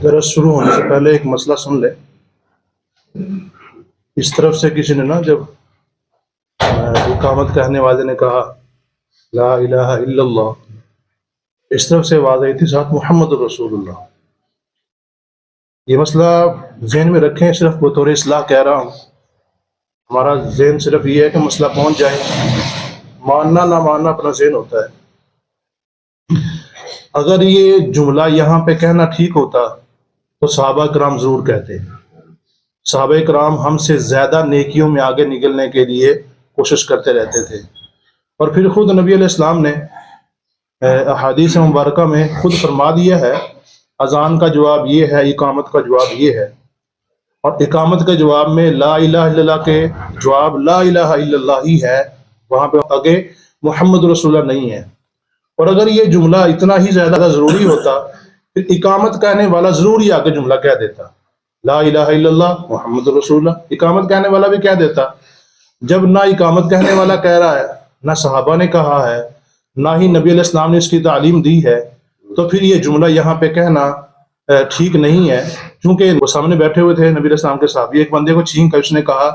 درس شروع ہونے سے پہلے ایک مسئلہ سن لے. اس طرف سے کسی نے نا جب اقامت کہنے والے نے کہا لا الہ الا اللہ، اس طرف سے آواز آئی تھی ساتھ محمد رسول اللہ. یہ مسئلہ ذہن میں رکھیں، صرف بطور اصلاح کہہ رہا ہوں. ہمارا ذہن صرف یہ ہے کہ مسئلہ پہنچ جائے، ماننا نہ ماننا اپنا ذہن ہوتا ہے. اگر یہ جملہ یہاں پہ کہنا ٹھیک ہوتا تو صحابہ کرام ضرور کہتے. صحابہ کرام ہم سے زیادہ نیکیوں میں آگے نکلنے کے لیے کوشش کرتے رہتے تھے، اور پھر خود نبی علیہ السلام نے احادیث مبارکہ میں خود فرما دیا ہے اذان کا جواب یہ ہے، اقامت کا جواب یہ ہے. اور اقامت کے جواب میں لا الہ الا اللہ کے جواب لا الہ الا اللہ ہی ہے، وہاں پہ آگے محمد رسول اللہ نہیں ہے. اور اگر یہ جملہ اتنا ہی زیادہ ضروری ہوتا پھر اقامت کہنے والا ضرور ہی آگے جملہ کہہ دیتا، لا الہ الا اللہ محمد رسول اللہ. اقامت کہنے والا بھی کہہ دیتا. جب نہ اقامت کہنے والا کہہ رہا ہے، نہ صحابہ نے کہا ہے، نہ ہی نبی علیہ السلام نے اس کی تعلیم دی ہے، تو پھر یہ جملہ یہاں پہ کہنا ٹھیک نہیں ہے. چونکہ وہ سامنے بیٹھے ہوئے تھے نبی علیہ السلام کے صحابی، ایک بندے کو چھین کر اس نے کہا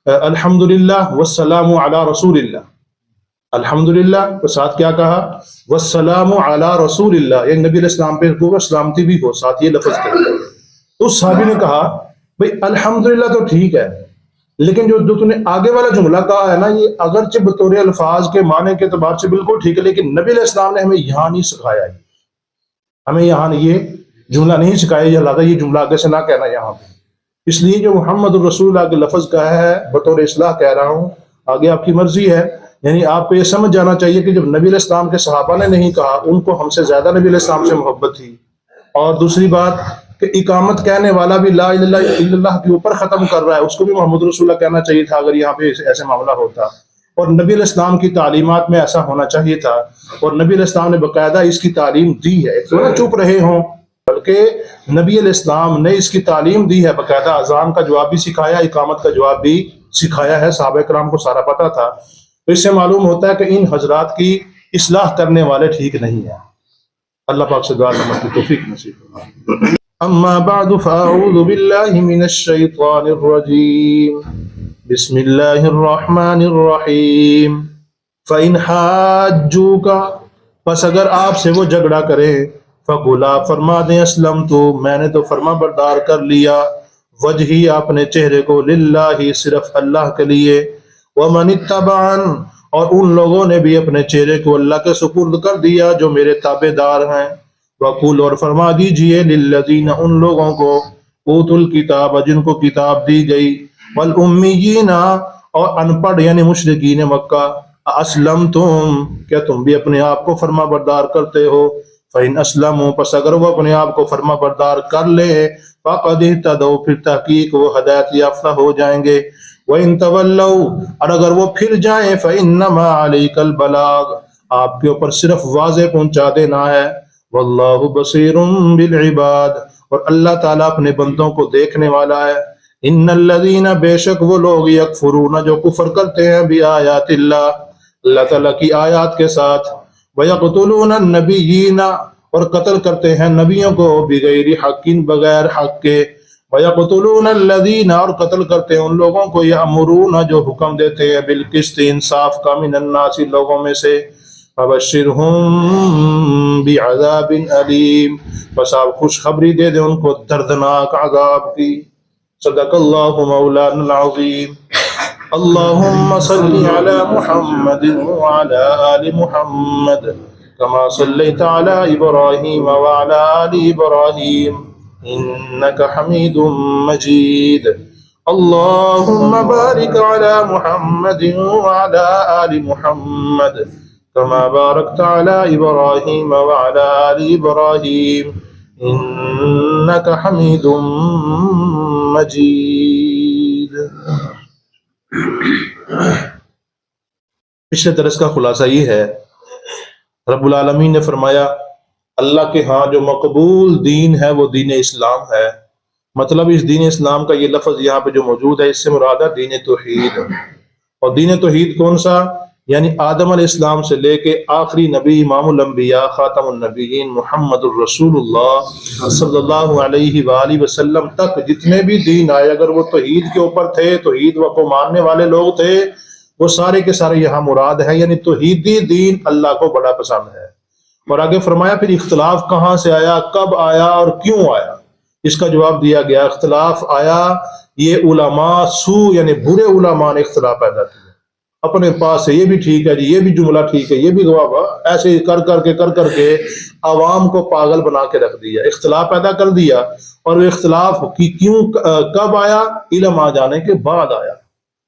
الحمدللہ والسلام علی رسول اللہ. الحمدللہ کے ساتھ کیا کہا؟ والسلام علی رسول اللہ، یعنی نبی علیہ السلام پہ وہ سلامتی بھی ہو، ساتھ یہ لفظ کہا. تو اس صحابی نے کہا بھئی الحمدللہ تو ٹھیک ہے، لیکن جو تو نے آگے والا جملہ کہا ہے نا، یہ اگرچہ بطور الفاظ کے معنی کے اعتبار سے بالکل ٹھیک ہے، لیکن نبی علیہ السلام نے ہمیں یہاں نہیں سکھایا، ہمیں یہاں یہ جملہ نہیں سکھایا، یہ لہٰذا یہ جملہ آگے سے نہ کہنا یہاں پہ. اس لیے جو محمد الرسول اللہ کے لفظ کہا ہے بطور اصلاح کہہ رہا ہوں، آگے آپ کی مرضی ہے. یعنی آپ کو یہ سمجھ جانا چاہیے کہ جب نبی علیہ السلام کے صحابہ نے نہیں کہا، ان کو ہم سے زیادہ نبی علیہ السلام سے محبت تھی. اور دوسری بات کہ اقامت کہنے والا بھی لا الہ الا اللہ کے اوپر ختم کر رہا ہے، اس کو بھی محمد رسول اللہ کہنا چاہیے تھا اگر یہاں پہ ایسے معاملہ ہوتا. اور نبی علیہ السلام کی تعلیمات میں ایسا ہونا چاہیے تھا، اور نبی علیہ السلام نے باقاعدہ اس کی تعلیم دی ہے، تو نہ چپ رہے ہوں، بلکہ نبی علیہ السلام نے اس کی تعلیم دی ہے، باقاعدہ اذان کا جواب بھی سکھایا، اقامت کا جواب بھی سکھایا ہے. صحابہ کرام کو سارا پتہ تھا. تو اس سے معلوم ہوتا ہے کہ ان حضرات کی اصلاح کرنے والے ٹھیک نہیں ہیں. اللہ پاک سے دعا کرنے کی توفیق نصیب فرمائے. اما بعد فاعوذ باللہ من الشیطان الرجیم، بسم اللہ الرحمن الرحیم. فإن حاجوک، پس اگر آپ سے وہ جھگڑا کرے، فقل، فرما دیں اسلمت، میں نے تو فرما بردار کر لیا، وجہی اپنے چہرے کو، للہ صرف اللہ کے لیے، ومن اتبعن، اور ان لوگوں نے بھی اپنے چہرے کو اللہ کے سپرد کر دیا جو میرے تابع دار ہیں. وقول، اور فرما دیجئے، للذین، ان لوگوں کو، اوتوا الکتاب، جن کو کتاب دی گئی، والامیین، اور ان پڑھ یعنی مشرکین مکہ، اسلمتم، کیا تم بھی اپنے آپ کو فرما بردار کرتے ہو؟ فإن اسلموا، پس اگر وہ اپنے آپ کو فرما بردار کر لے، فقد اہتدوا، پھر تحقیق وہ ہدایت یافتہ ہو جائیں گے. وَإِن تَوَلَّوْا، اور اگر وہ پھر جائیں، فَإِنَّمَا عَلَيْكَ الْبَلَاغُ، آپ کے اوپر صرف واضح پہنچا دینا ہے. وَاللَّهُ بَصِيرٌ بِالْعِبَادِ، اور اللہ تعالیٰ اپنے بندوں کو دیکھنے والا ہے. ان الذین، بے شک وہ لوگ، یکفرون، جو کفر کرتے ہیں، بآیات اللہ، اللہ تعالیٰ کی آیات کے ساتھ، وَيَقْتُلُونَ النَّبِيِّينَ، اور قتل کرتے ہیں نبیوں کو، بغیر حق، بغیر حق کے، وَيَقْتُلُونَ الَّذِينَ، اور قتل کرتے ہیں ان لوگوں کو، یأمرون، جو حکم دیتے ہیں، بالقسط، انصاف کا، من الناس، لوگوں میں سے. فَبَشِّرْهُم بِعَذَابٍ أَلِيمٍ، بس آپ خوشخبری دے دیں ان کو دردناک عذاب کی. صدق اللہ مولانا العظیم. اللہم صل علی محمد وعلی آل محمد کما صلیت علی ابراہیم وعلی آل ابراہیم انک حمید مجید. اللہم بارک علی محمد وعلی آل محمد کما بارکت علی ابراہیم وعلی آل ابراہیم انک حمید مجید. پچھلے درس کا خلاصہ یہ ہے، رب العالمین نے فرمایا اللہ کے ہاں جو مقبول دین ہے وہ دین اسلام ہے. مطلب اس دین اسلام کا یہ لفظ یہاں پہ جو موجود ہے، اس سے مراد ہے دین توحید. اور دین توحید کون سا؟ یعنی آدم علیہ السلام سے لے کے آخری نبی امام الانبیاء خاتم النبیین محمد الرسول اللہ صلی اللہ علیہ وآلہ وسلم تک جتنے بھی دین آئے، اگر وہ توحید کے اوپر تھے، توحید کو ماننے والے لوگ تھے، وہ سارے کے سارے یہاں مراد ہیں، یعنی توحیدی دین اللہ کو بڑا پسند ہے۔ اور آگے فرمایا پھر اختلاف کہاں سے آیا، کب آیا اور کیوں آیا؟ اس کا جواب دیا گیا، اختلاف آیا یہ علماء سو یعنی برے علماء نے اختلاف پیدا کیا، اپنے پاس سے یہ بھی ٹھیک ہے جی، یہ بھی جملہ ٹھیک ہے، یہ بھی گواہ، ایسے کر کر کے عوام کو پاگل بنا کے رکھ دیا، اختلاف پیدا کر دیا۔ اور وہ اختلاف کی کیوں کب آیا؟ علم آ جانے کے بعد آیا۔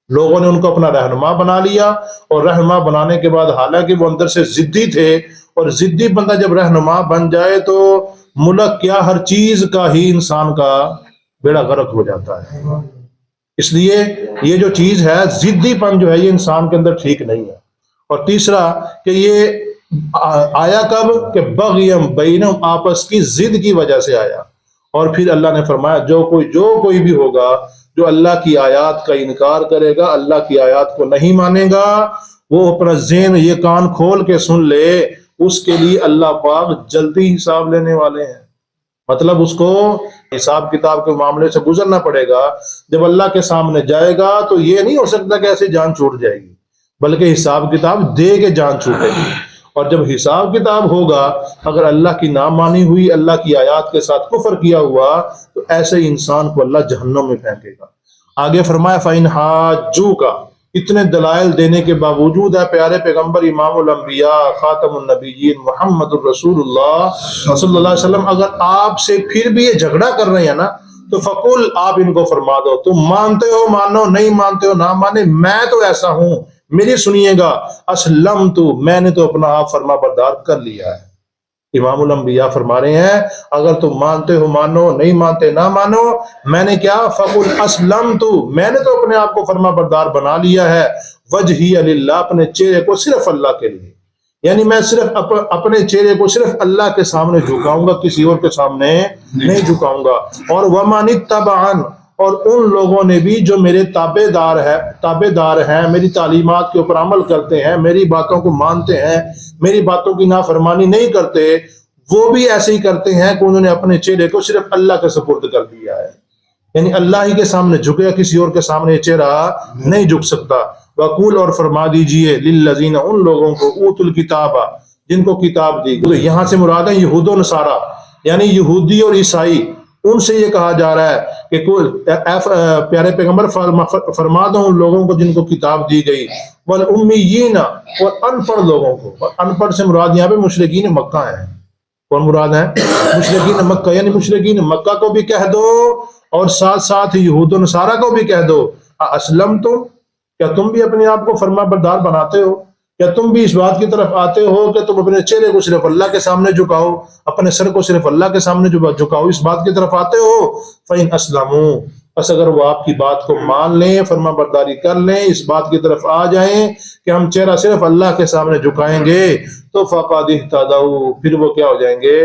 لوگوں نے ان کو اپنا رہنما بنا لیا، اور رہنما بنانے کے بعد حالانکہ وہ اندر سے ضدی تھے، اور ضدی بندہ جب رہنما بن جائے تو ملک کیا ہر چیز کا ہی انسان کا بیڑا غرق ہو جاتا ہے۔ اس لیے یہ جو چیز ہے ضدی پن جو ہے یہ انسان کے اندر ٹھیک نہیں ہے۔ اور تیسرا کہ یہ آیا کب کہ بغیم بینہم، آپس کی ضد کی وجہ سے آیا۔ اور پھر اللہ نے فرمایا جو کوئی بھی ہوگا جو اللہ کی آیات کا انکار کرے گا، اللہ کی آیات کو نہیں مانے گا، وہ اپنا ذہن یہ کان کھول کے سن لے، اس کے لیے اللہ پاک جلدی حساب لینے والے ہیں۔ مطلب اس کو حساب کتاب کے معاملے سے گزرنا پڑے گا۔ جب اللہ کے سامنے جائے گا تو یہ نہیں ہو سکتا کہ ایسے جان چھوٹ جائے گی، بلکہ حساب کتاب دے کے جان چھوٹے گی۔ اور جب حساب کتاب ہوگا، اگر اللہ کی نامانی ہوئی، اللہ کی آیات کے ساتھ کفر کیا ہوا، تو ایسے انسان کو اللہ جہنم میں پھینکے گا۔ آگے فرمایا فَإِنْ حَاجُّوكَ، اتنے دلائل دینے کے باوجود ہے پیارے پیغمبر امام الانبیاء خاتم النبیین محمد الرسول اللہ صلی اللہ علیہ وسلم اگر آپ سے پھر بھی یہ جھگڑا کر رہے ہیں نا، تو فقل، آپ ان کو فرما دو، تم مانتے ہو مانو، نہیں مانتے ہو نہ مانے، میں تو ایسا ہوں، میری سنیے گا، اسلمت، میں نے تو اپنا آپ فرما بردار کر لیا ہے۔ امام الانبیاء فرما رہے ہیں اگر تم مانتے ہو مانو، نہیں مانتے نہ مانو، میں نے کیا، فقل اسلمت، میں نے تو اپنے آپ کو فرما بردار بنا لیا ہے، وجہی للہ، اپنے چہرے کو صرف اللہ کے لیے، یعنی میں صرف اپنے چہرے کو صرف اللہ کے سامنے جھکاؤں گا، کسی اور کے سامنے نہیں جھکاؤں گا۔ اور ومن اتبعن، اور ان لوگوں نے بھی جو میرے تابع دار ہیں، میری تعلیمات کے اوپر عمل کرتے ہیں، میری باتوں کو مانتے ہیں، میری باتوں کی نافرمانی نہیں کرتے، وہ بھی ایسے ہی کرتے ہیں کہ انہوں نے اپنے چہرے کو صرف اللہ کے سپرد کر دیا ہے، یعنی اللہ ہی کے سامنے جھکے، کسی اور کے سامنے چہرہ نہیں جھک سکتا۔ وقول، اور فرما دیجئے، للذین، ان لوگوں کو، اوتوا الکتاب، جن کو کتاب دی گئی، یہاں سے مراد ہے یہود و نصارہ، یعنی یہودی اور عیسائی، ان سے یہ کہا جا رہا ہے کہ پیارے پیغمبر فرما دو ان لوگوں کو جن کو کتاب دی گئی، والامیین، اور ان پڑھ لوگوں کو، اور ان پڑھ سے مراد یہاں پہ مشرکین مکہ ہیں۔ کون مراد ہے؟ مشرکین مکہ، یعنی مشرکین مکہ کو بھی کہہ دو اور ساتھ ساتھ یہود و نصارہ کو بھی کہہ دو، اسلمتم، کیا تم بھی اپنے آپ کو فرما بردار بناتے ہو؟ کیا تم بھی اس بات کی طرف آتے ہو کہ تم اپنے چہرے کو صرف اللہ کے سامنے جھکاؤ، اپنے سر کو صرف اللہ کے سامنے جھکاؤ، اس بات کی طرف آتے ہو؟ فَإِنْ أَسْلَمُوا، پس اگر وہ آپ کی بات کو مان لیں، فرما برداری کر لیں، اس بات کی طرف آ جائیں کہ ہم چہرہ صرف اللہ کے سامنے جھکائیں گے، تو فَقَدِ اهْتَدَوْا، پھر وہ کیا ہو جائیں گے؟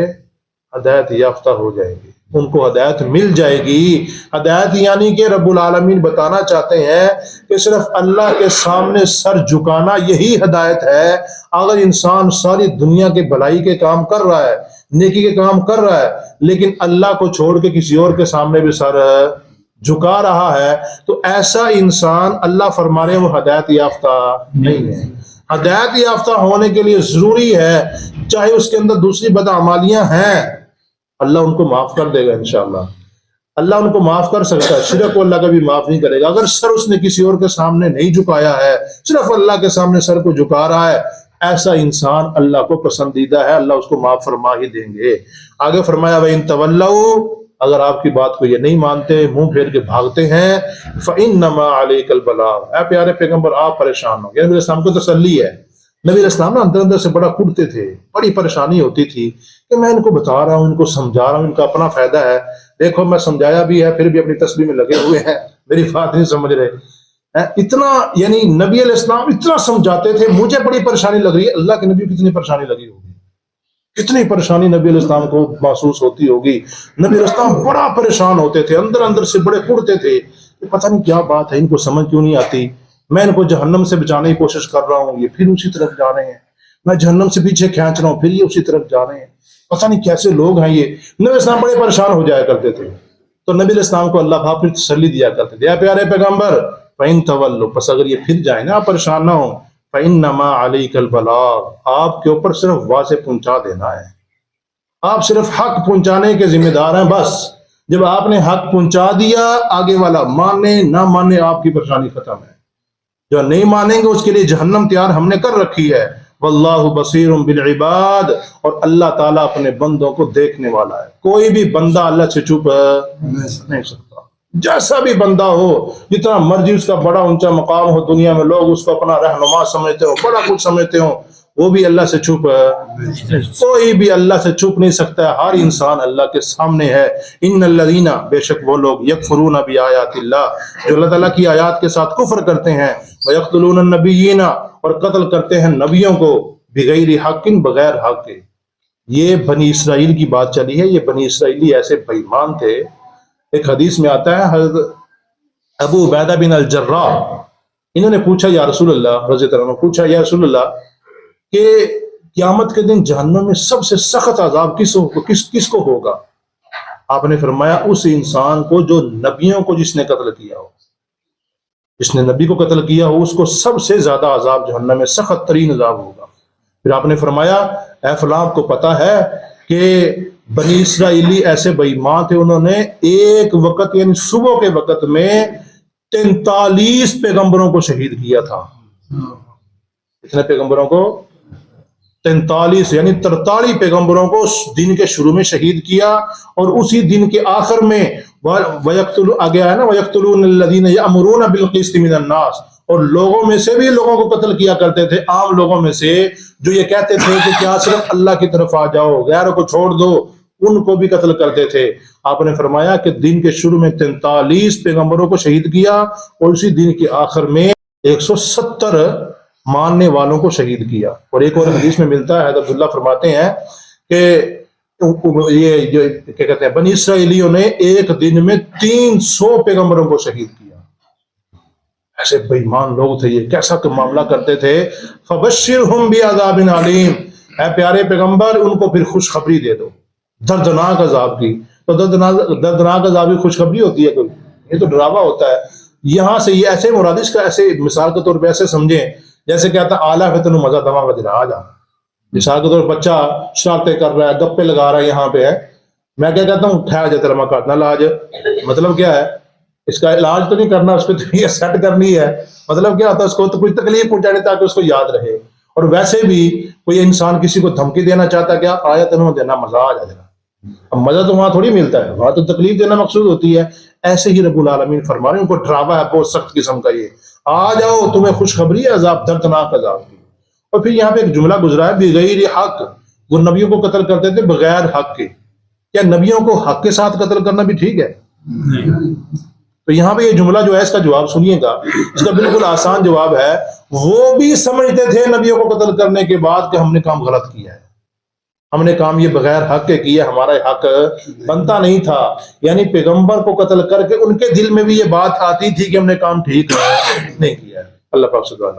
ہدایت یافتہ ہو جائیں گے، ان کو ہدایت مل جائے گی۔ ہدایت یعنی کہ رب العالمین بتانا چاہتے ہیں کہ صرف اللہ کے سامنے سر جھکانا یہی ہدایت ہے۔ اگر انسان ساری دنیا کے بھلائی کے کام کر رہا ہے، نیکی کے کام کر رہا ہے، لیکن اللہ کو چھوڑ کے کسی اور کے سامنے بھی سر جھکا رہا ہے، تو ایسا انسان اللہ فرما رہے وہ ہدایت یافتہ نہیں ہے۔ ہدایت یافتہ ہونے کے لیے ضروری ہے، چاہے اس کے اندر دوسری بدعمالیاں ہیں، اللہ ان کو معاف کر دے گا انشاءاللہ، اللہ ان کو معاف کر سکتا ہے، شرک کو اللہ کبھی معاف نہیں کرے گا۔ اگر سر اس نے کسی اور کے سامنے نہیں جھکایا ہے، صرف اللہ کے سامنے سر کو جھکا رہا ہے، ایسا انسان اللہ کو پسندیدہ ہے، اللہ اس کو معاف فرما ہی دیں گے۔ آگے فرمایا وَإِن تَوَلَّوْا، اگر آپ کی بات کو یہ نہیں مانتے، منہ پھیر کے بھاگتے ہیں، فَإِنَّمَا عَلَيْكَ الْبَلَاغُ، اے پیارے پیغمبر آپ پریشان ہو، یعنی نبی علیہ السلام کو تسلی ہے۔ نبی علیہ السلام نا اندر سے بڑا کڑتے تھے، بڑی پریشانی ہوتی تھی کہ میں ان کو بتا رہا ہوں، ان کو سمجھا رہا ہوں، ان کا اپنا فائدہ ہے، دیکھو میں سمجھایا بھی ہے، پھر بھی اپنی تسبیح میں لگے ہوئے ہیں، میری بات نہیں سمجھ رہے۔ اتنا یعنی نبی علیہ السلام اتنا سمجھاتے تھے، مجھے بڑی پریشانی لگ رہی ہے، اللہ کے نبی کو کتنی پریشانی لگی ہوگی، کتنی پریشانی نبی علیہ السلام کو محسوس ہوتی ہوگی۔ نبی علیہ السلام بڑا پریشان ہوتے تھے، اندر سے بڑے کڑتے تھے، پتہ نہیں کیا بات ہے، ان کو سمجھ کیوں نہیں آتی۔ میں ان کو جہنم سے بچانے کی کوشش کر رہا ہوں، یہ پھر اسی طرف جا رہے ہیں، میں جہنم سے پیچھے کھینچ رہا ہوں، پھر یہ اسی طرف جا رہے ہیں، پتہ نہیں کیسے لوگ ہیں یہ۔ نبی اسلام بڑے پریشان ہو جایا کرتے تھے، تو نبی علیہ السلام کو اللہ پاک پھر تسلی دیا کرتے تھے، اے پیارے پیغمبر فَإِن تَوَلُّوا، پس اگر یہ پھر جائیں نا، آپ پریشان نہ ہوں، فَإِنَّمَا عَلَيْكَ الْبَلَاغُ، آپ کے اوپر صرف واضح پہنچا دینا ہے، آپ صرف حق پہنچانے کے ذمہ دار ہیں بس۔ جب آپ نے حق پہنچا دیا، آگے والا مانے نہ مانے آپ کی پریشانی ختم ہے، جو نہیں مانیں گے اس کے لیے جہنم تیار ہم نے کر رکھی ہے۔ واللہ بصیر بالعباد، اور اللہ تعالیٰ اپنے بندوں کو دیکھنے والا ہے، کوئی بھی بندہ اللہ سے چھپ نہیں سکتا، جیسا بھی بندہ ہو، جتنا مرضی اس کا بڑا اونچا مقام ہو دنیا میں، لوگ اس کو اپنا رہنما سمجھتے ہو، بڑا کچھ سمجھتے ہو، وہ بھی اللہ سے چھپ کوئی بھی اللہ سے چھپ نہیں سکتا ہے، ہر انسان اللہ کے سامنے ہے۔ ان الذین، بے شک وہ لوگ، یکفرون بآیات اللہ، جو اللہ تعالیٰ کی آیات کے ساتھ کفر کرتے ہیں، ویقتلون النبیین، اور قتل کرتے ہیں نبیوں کو، بغیر حق، بغیر حق کے۔ یہ بنی اسرائیل کی بات چلی ہے، یہ بنی اسرائیلی ایسے بے ایمان تھے۔ ایک حدیث میں آتا ہے، حضرت ابو عبیدہ بن الجراح انہوں نے پوچھا یا رسول اللہ، رضی اللہ عنہ پوچھا یا رسول اللہ کہ قیامت کے دن جہنم میں سب سے سخت عذاب کس کو ہوگا؟ آپ نے فرمایا اس انسان کو جو نبیوں کو جس نے قتل کیا ہو، جس نے نبی کو قتل کیا ہو، اس کو سب سے زیادہ عذاب جہنم میں سخت ترین عذاب ہوگا۔ پھر آپ نے فرمایا اے فلاں، آپ کو پتا ہے کہ بنی اسرائیلی ایسے بے ایمان تھے، انہوں نے ایک وقت یعنی صبح کے وقت میں 43 پیغمبروں کو شہید کیا تھا۔ کتنے پیغمبروں کو؟ 43 یعنی 43 پیغمبروں کو دن کے شروع میں شہید کیا، اور اسی دن کے آخر میں آگے آیا نا وَيَقْتُلُونَ الَّذِينَ يَأْمُرُونَ بِالْقِسْطِ مِنَ النَّاسِ، اور لوگوں میں سے بھی لوگوں کو قتل کیا کرتے تھے، عام لوگوں میں سے جو یہ کہتے تھے کہ کیا صرف اللہ کی طرف آ جاؤ، غیروں کو چھوڑ دو، ان کو بھی قتل کرتے تھے۔ آپ نے فرمایا کہ دن کے شروع میں 43 پیغمبروں کو شہید کیا، اور اسی دن کے آخر میں 170 ماننے والوں کو شہید کیا۔ اور ایک اور حدیث میں ملتا ہے، حضرت عبداللہ فرماتے ہیں کہ یہ جو کیا کہتے ہیں بنی اسرائیلیوں نے ایک دن میں 300 پیغمبروں کو شہید کیا۔ ایسے بے ایمان لوگ تھے یہ، کیسا معاملہ کرتے تھے۔ فبشرہم بعذاب علیم، اے پیارے پیغمبر ان کو پھر خوشخبری دے دو دردناک عذاب کی۔ تو دردناک عذاب کی خوشخبری ہوتی ہے کوئی؟ یہ تو ڈراوا ہوتا ہے۔ یہاں سے یہ ایسے مراد اس کا ایسے مثال کے طور پہ ایسے سمجھیں جیسے کہتا آلہ فتن مزہ دما وجرا آ جا، مثال کے طور پر بچہ شرارتیں کر رہا ہے، گپے لگا رہا ہے، یہاں پہ ہے، میں کیا کہتا ہوں ٹھہر جا تیرا میں کرنا علاج۔ مطلب کیا ہے؟ اس کا علاج تو نہیں کرنا، اس کو تو سیٹ کرنی ہے۔ مطلب کیا ہوتا ہے؟ اس کو تو کچھ تکلیف پہنچانی تاکہ اس کو یاد رہے۔ اور ویسے بھی کوئی انسان کسی کو دھمکی دینا چاہتا ہے، کیا آیا تنوں دینا مزہ آ جائے گا، اب مزہ تو وہاں تھوڑی ملتا ہے، وہاں تو تکلیف دینا مقصود ہوتی ہے۔ ایسے ہی رب العالمین فرما رہے ہیں، ان کو ڈراوا ہے بہت سخت قسم کا، یہ آ جاؤ تمہیں خوشخبری ہے عذاب، دردناک عذاب کی۔ اور پھر یہاں پہ ایک جملہ گزرا ہے بغیر حق، وہ نبیوں کو قتل کرتے تھے بغیر حق کے۔ کیا نبیوں کو حق کے ساتھ قتل کرنا بھی ٹھیک ہے؟ تو یہاں پہ یہ جملہ جو ہے اس کا جواب سنیے گا، اس کا بالکل آسان جواب ہے، وہ بھی سمجھتے تھے نبیوں کو قتل کرنے کے بعد کہ ہم نے کام غلط کیا ہے، ہم نے کام یہ بغیر حق کے کیا، ہمارا حق بنتا نہیں تھا۔ یعنی پیغمبر کو قتل کر کے ان کے دل میں بھی یہ بات آتی تھی کہ ہم نے کام ٹھیک نہیں کیا ہے۔ اللہ پاک سے دعا